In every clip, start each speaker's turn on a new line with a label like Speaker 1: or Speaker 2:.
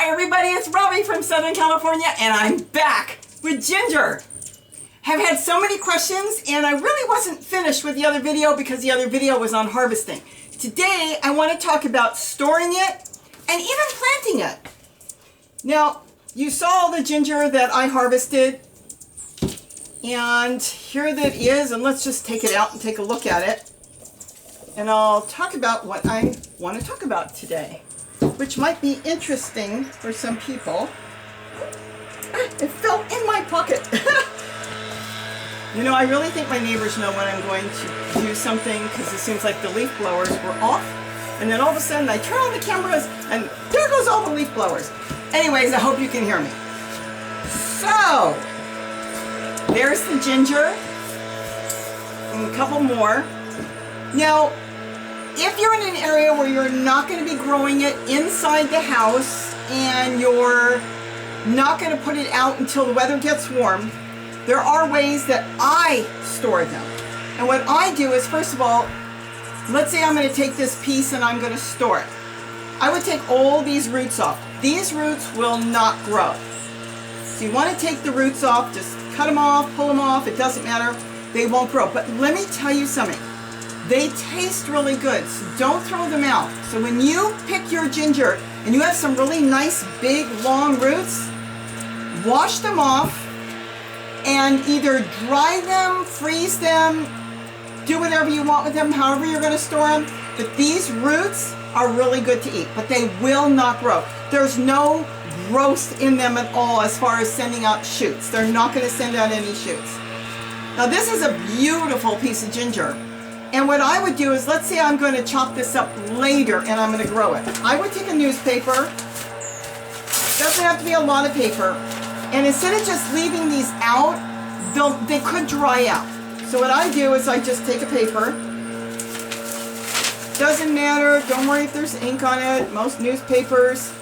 Speaker 1: Hi everybody, it's Robbie from Southern California and I'm back with ginger. Have had so many questions and I really wasn't finished with the other video because the other video was on harvesting. Today I want to talk about storing it and even planting it. Now you saw the ginger that I harvested and here that is, and let's just take it out and take a look at it. And I'll talk about what I want to talk about today, which might be interesting for some people. It fell in my pocket. You know, I really think my neighbors know when I'm going to do something because it seems like the leaf blowers were off. And then all of a sudden I turn on the cameras and there goes all the leaf blowers. Anyways, I hope you can hear me. So, there's the ginger and a couple more. Now, if you're in an area where you're not going to be growing it inside the house and you're not going to put it out until the weather gets warm, there are ways that I store them. And what I do is, first of all, let's say I'm going to take this piece and I'm going to store it. I would take all these roots off. These roots will not grow. So you want to take the roots off, just cut them off, pull them off, it doesn't matter. They won't grow. But let me tell you something. They taste really good, so don't throw them out. So when you pick your ginger and you have some really nice, big, long roots, wash them off and either dry them, freeze them, do whatever you want with them, however you're going to store them. But these roots are really good to eat, but they will not grow. There's no growth in them at all as far as sending out shoots. They're not going to send out any shoots. Now this is a beautiful piece of ginger. And what I would do is, let's say I'm going to chop this up later and I'm going to grow it. I would take a newspaper, doesn't have to be a lot of paper, and instead of just leaving these out, they could dry out. So what I do is I just take a paper, doesn't matter, don't worry if there's ink on it. Most newspapers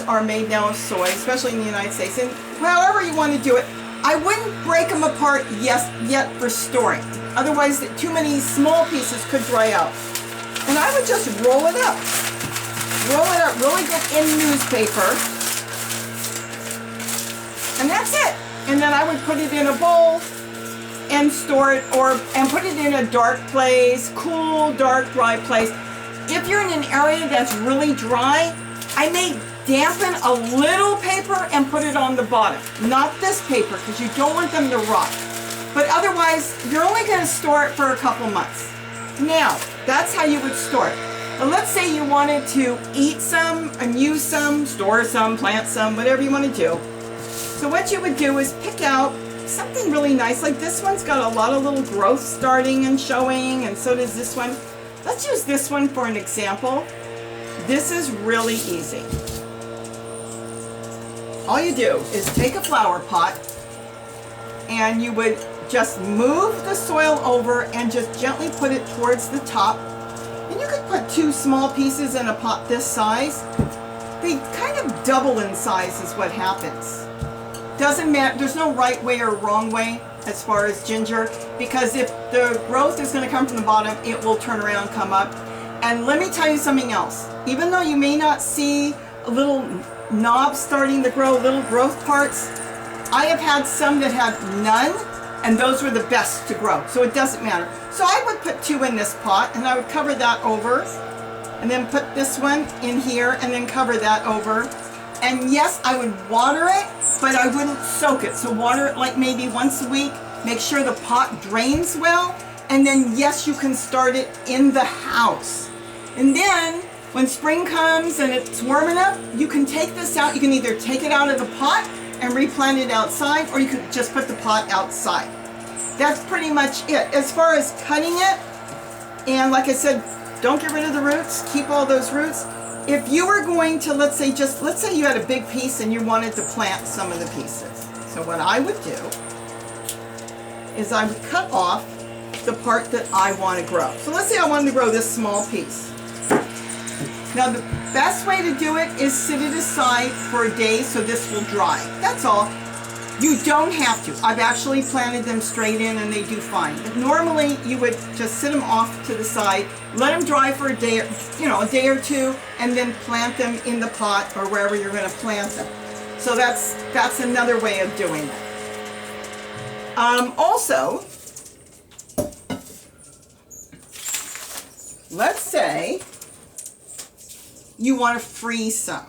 Speaker 1: are made now of soy, especially in the United States, and however you want to do it. I wouldn't break them apart yet for storing. Otherwise, too many small pieces could dry out. And I would just roll it up. Roll it up really good in newspaper. And that's it. And then I would put it in a bowl and store it, and put it in a dark place, cool, dark, dry place. If you're in an area that's really dry, I may dampen a little paper and put it on the bottom. Not this paper, because you don't want them to rot. But otherwise, you're only going to store it for a couple months. Now, that's how you would store it. But let's say you wanted to eat some and use some, store some, plant some, whatever you want to do. So what you would do is pick out something really nice. Like this one's got a lot of little growth starting and showing, and so does this one. Let's use this one for an example. This is really easy. All you do is take a flower pot and you would just move the soil over and just gently put it towards the top. And you could put two small pieces in a pot this size. They kind of double in size is what happens. Doesn't matter, there's no right way or wrong way as far as ginger, because if the growth is going to come from the bottom, it will turn around and come up. And let me tell you something else. Even though you may not see a little knobs starting to grow, little growth parts, I have had some that had none, and those were the best to grow, so it doesn't matter. So I would put two in this pot, and I would cover that over, and then put this one in here, and then cover that over. And yes, I would water it, but I wouldn't soak it. So water it like maybe once a week, make sure the pot drains well, and then yes, you can start it in the house. And then when spring comes and it's warm enough, you can take this out. You can either take it out of the pot and replant it outside, or you could just put the pot outside. That's pretty much it. As far as cutting it, and like I said, don't get rid of the roots, keep all those roots. If you were going to, let's say you had a big piece and you wanted to plant some of the pieces. So what I would do is I would cut off the part that I want to grow. So let's say I wanted to grow this small piece. Now the best way to do it is sit it aside for a day so this will dry. That's all. You don't have to. I've actually planted them straight in and they do fine. But normally you would just sit them off to the side, let them dry for a day, a day or two, and then plant them in the pot or wherever you're going to plant them. So that's another way of doing it. Also, let's say you want to freeze some.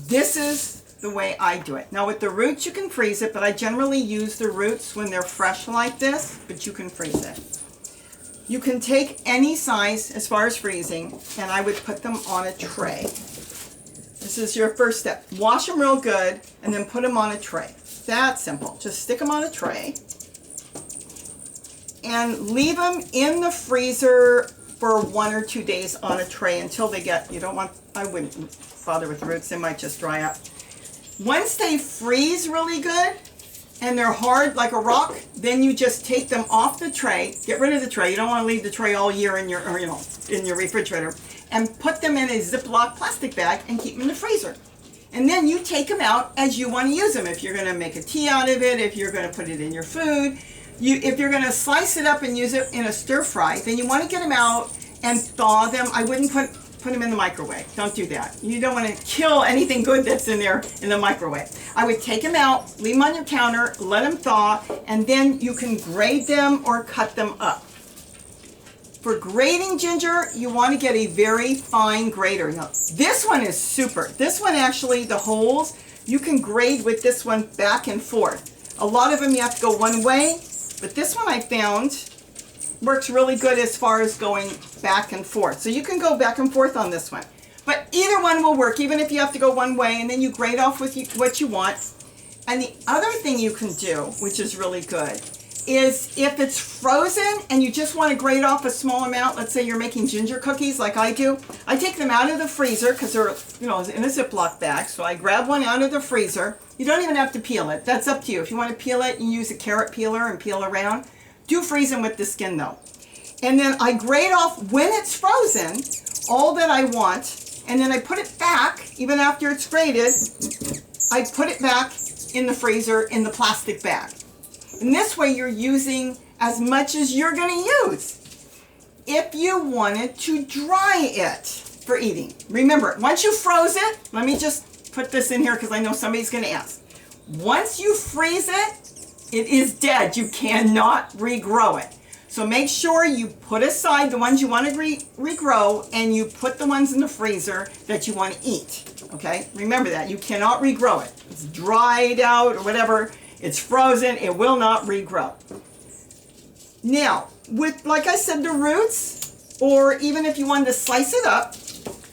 Speaker 1: This is the way I do it. Now with the roots you can freeze it, but I generally use the roots when they're fresh like this, but you can freeze it. You can take any size as far as freezing, and I would put them on a tray. This is your first step. Wash them real good and then put them on a tray. That simple. Just stick them on a tray and leave them in the freezer for 1 or 2 days on a tray until they get, I wouldn't bother with the roots, they might just dry up. Once they freeze really good and they're hard like a rock, then you just take them off the tray, get rid of the tray. You don't want to leave the tray all year in your, in your refrigerator, and put them in a Ziploc plastic bag and keep them in the freezer. And then you take them out as you want to use them. If you're going to make a tea out of it, if you're going to put it in your food, if you're going to slice it up and use it in a stir fry, then you want to get them out and thaw them. I wouldn't put them in the microwave. Don't do that. You don't want to kill anything good that's in there in the microwave. I would take them out, leave them on your counter, let them thaw, and then you can grate them or cut them up. For grating ginger, you want to get a very fine grater. Now, this one is super. This one actually, the holes, you can grate with this one back and forth. A lot of them you have to go one way, but this one I found works really good as far as going back and forth. So you can go back and forth on this one. But either one will work, even if you have to go one way, and then you grate off with what you want. And the other thing you can do, which is really good, is if it's frozen and you just want to grate off a small amount, let's say you're making ginger cookies like I do, I take them out of the freezer because they're, in a Ziploc bag. So I grab one out of the freezer. You don't even have to peel it. That's up to you. If you want to peel it, you use a carrot peeler and peel around. Do freeze them with the skin though. And then I grate off when it's frozen all that I want, and then I put it back, even after it's grated, I put it back in the freezer in the plastic bag. And this way you're using as much as you're going to use. If you wanted to dry it for eating, remember, once you froze it, let me just put this in here because I know somebody's going to ask. Once you freeze it, it is dead. You cannot regrow it. So make sure you put aside the ones you want to regrow, and you put the ones in the freezer that you want to eat. Okay? Remember that. You cannot regrow it. It's dried out or whatever. It's frozen. It will not regrow. Now, with, like I said, the roots, or even if you wanted to slice it up,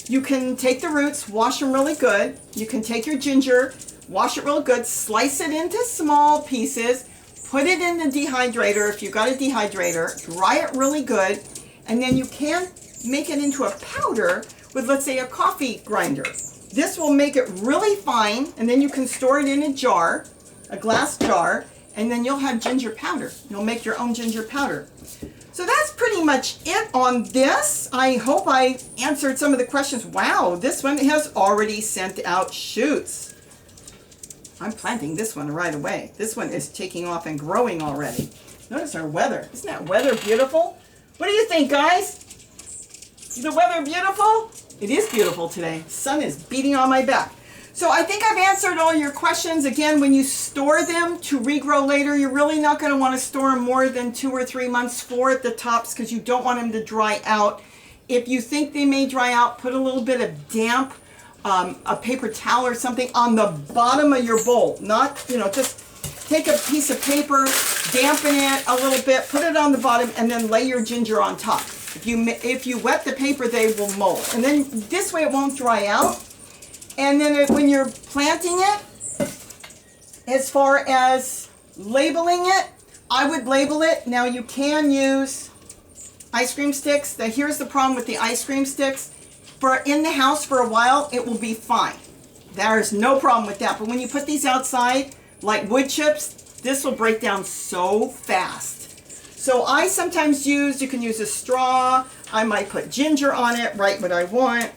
Speaker 1: you can take the roots, wash them really good. You can take your ginger, wash it real good, slice it into small pieces, put it in the dehydrator if you've got a dehydrator, dry it really good, and then you can make it into a powder with, let's say, a coffee grinder. This will make it really fine, and then you can store it in a jar, a glass jar, and then you'll have ginger powder. You'll make your own ginger powder. So that's pretty much it on this. I hope I answered some of the questions. Wow, this one has already sent out shoots. I'm planting this one right away. This one is taking off and growing already. Notice our weather. Isn't that weather beautiful? What do you think, guys? Is the weather beautiful? It is beautiful today. The sun is beating on my back. So I think I've answered all your questions. Again, when you store them to regrow later, you're really not going to want to store them more than 2 or 3 months, 4 at the tops, because you don't want them to dry out. If you think they may dry out, put a little bit of damp, a paper towel or something on the bottom of your bowl. Not, just take a piece of paper, dampen it a little bit, put it on the bottom, and then lay your ginger on top. If you wet the paper, they will mold. And then this way it won't dry out. And then when you're planting it, as far as labeling it, I would label it. Now you can use ice cream sticks. Now here's the problem with the ice cream sticks. For in the house for a while, it will be fine. There's no problem with that. But when you put these outside, like wood chips, this will break down so fast. So I sometimes you can use a straw. I might put ginger on it, write what I want.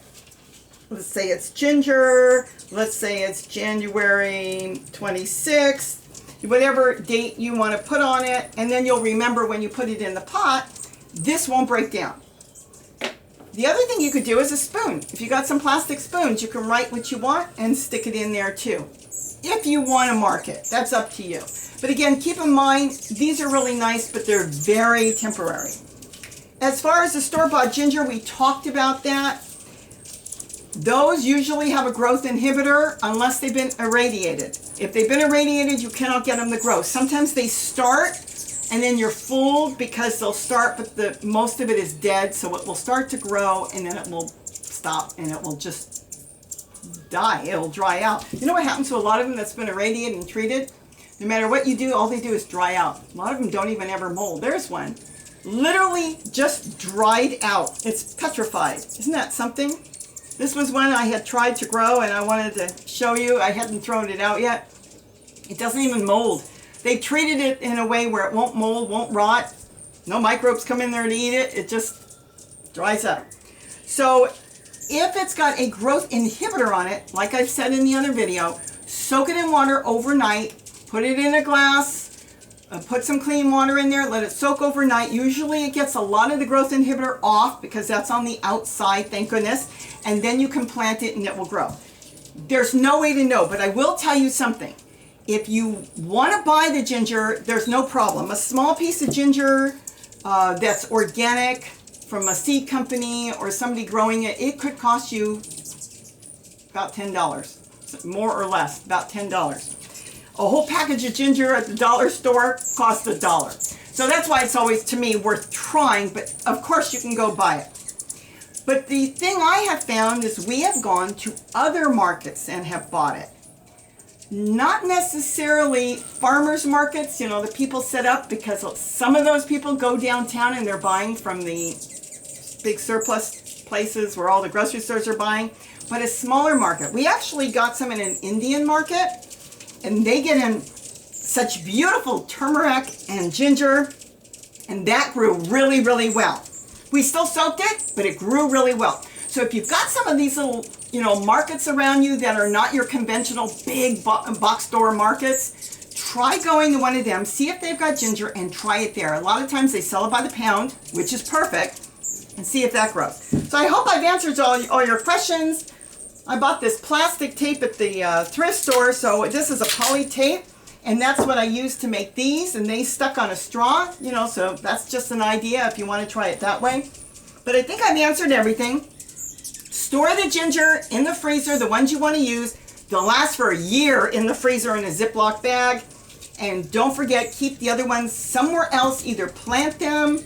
Speaker 1: Let's say it's ginger. Let's say it's January 26th. whatever date you want to put on it, and then you'll remember when you put it in the pot, this won't break down. The other thing you could do is a spoon. If you got some plastic spoons, you can write what you want and stick it in there too. If you want to mark it, that's up to you. But again, keep in mind, these are really nice, but they're very temporary. As far as the store-bought ginger, we talked about that. Those usually have a growth inhibitor unless they've been irradiated. If they've been irradiated, you cannot get them to grow. Sometimes they start and then you're fooled because they'll start, but most of it is dead, so it will start to grow and then it will stop and it will just die. It'll dry out. You know what happens to a lot of them that's been irradiated and treated? No matter what you do, all they do is dry out. A lot of them don't even ever mold. There's one. Literally just dried out. It's petrified. Isn't that something? This was one I had tried to grow and I wanted to show you. I hadn't thrown it out yet. It doesn't even mold. They treated it in a way where it won't mold, won't rot. No microbes come in there to eat it. It just dries up. So if it's got a growth inhibitor on it, like I've said in the other video, soak it in water overnight, put it in a glass, put some clean water in there, let it soak overnight. Usually it gets a lot of the growth inhibitor off because that's on the outside, thank goodness, and then you can plant it and it will grow. There's no way to know, but I will tell you something. If you want to buy the ginger, there's no problem. A small piece of ginger that's organic from a seed company or somebody growing it, it could cost you about $10, more or less, about $10. A whole package of ginger at the dollar store costs $1. So that's why it's always, to me, worth trying, but of course you can go buy it. But the thing I have found is we have gone to other markets and have bought it. Not necessarily farmers markets, you know, the people set up, because some of those people go downtown and they're buying from the big surplus places where all the grocery stores are buying, but a smaller market. We actually got some in an Indian market, and they get in such beautiful turmeric and ginger, and that grew really, really well. We still soaked it, but it grew really well. So if you've got some of these little, you know, markets around you that are not your conventional big box store markets, try going to one of them, see if they've got ginger, and try it there. A lot of times they sell it by the pound, which is perfect, and see if that grows. So I hope I've answered all your questions. I bought this plastic tape at the thrift store, so this is a poly tape, and that's what I used to make these, and they stuck on a straw, you know, so that's just an idea if you want to try it that way. But I think I've answered everything. Store the ginger in the freezer, the ones you want to use. They'll last for a year in the freezer in a Ziploc bag. And don't forget, keep the other ones somewhere else. Either plant them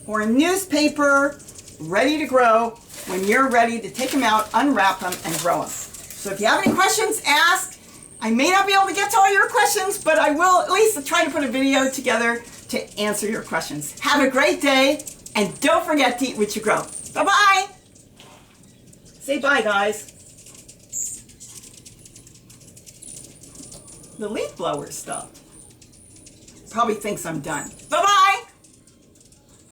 Speaker 1: or in newspaper, ready to grow when you're ready to take them out, unwrap them, and grow them. So if you have any questions, ask. I may not be able to get to all your questions, but I will at least try to put a video together to answer your questions. Have a great day, and don't forget to eat what you grow. Bye-bye. Say bye, guys. The leaf blower stopped. Probably thinks I'm done. Bye-bye.